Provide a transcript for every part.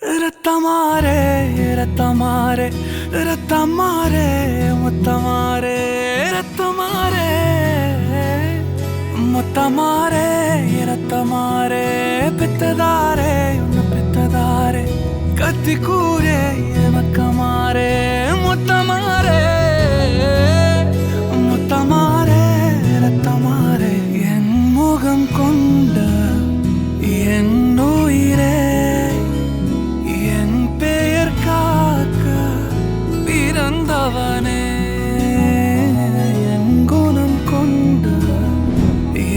ரத்தமாரே ரத்தமாரே ரத்தமாரே முத்தமாரே ரத்தமாரே முத்தமாரே ரத்தமாரே பெத்ததாரே உன்னை பெத்ததாரே கத்தி கூரே மக்கமாரே முத்தமாரே முத்தமாரே ரத்தமாரே என் முகம் கொண்ட என் உயிரே பிறந்தவனே என் குணம் கொண்டு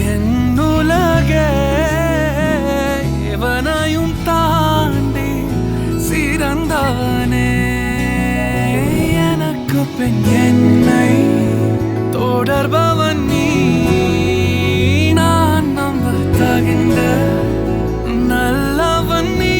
என் உலகே எவனையும் தாண்டி சிறந்தவனே எனக்கு பின் என்னை தொடர்பவன் நீ நான் நம்ப தகின்ற நல்லவன் நீ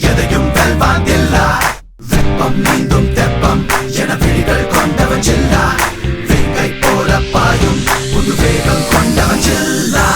எதையும் வெல்வாந்தில்லா வெப்பம் நீந்தும் தெப்பம் என விழிகள் கொண்டவன் சில்லா வேங்கை போல பாயும் புது வேகம் கொண்டவன் சில்லா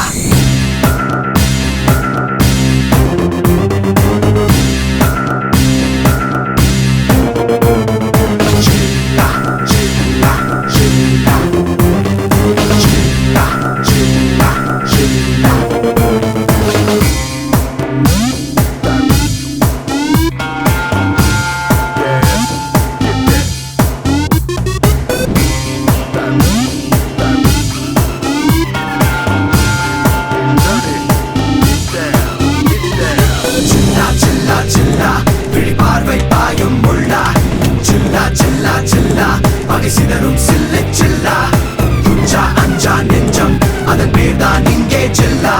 சிதறும் சில்லை சில்லா துஞ்சா அஞ்சா நெஞ்சம் அதன் பேர்தான் இங்கே சில்லா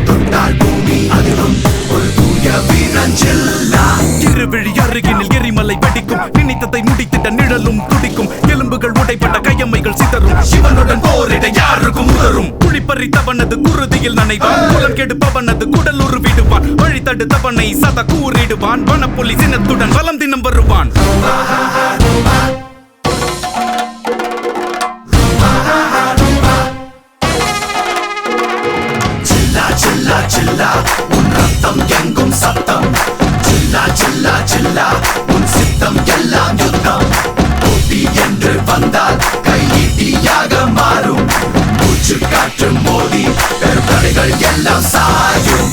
தொட்டால் பூமி அதிலும் ஒரு தூய வீரன் சில்லா இருவிழி அருகினில் எரிமலை வெடிக்கும் நினைத்ததை முடித்திட்ட நிழலும் துடிக்கும் எலும்புகள் உடைப்பட்ட கையம்மைகள் சிதறும் சிவனுடன் போரிட யாருக்கும் உதரும் குழிப்பறித்தவனது குருதியில் நனைவான் குலம் கெடுப்பவனது குடல் உருவிடுவான் வழி தடுத்தவனை சத கூறிடுவான் வனப்புலி சினத்துடன் வலம் தினம் வருவான் சில்லா உன் ரத்தம் எங்கும் சத்தம் சில்லா சில்லா சில்லா உன் சித்தம் எல்லாம் யுத்தம் போட்டி என்று வந்தால் கையில் காற்று மோதி பெரும் தடைகள் எல்லாம் சாயும்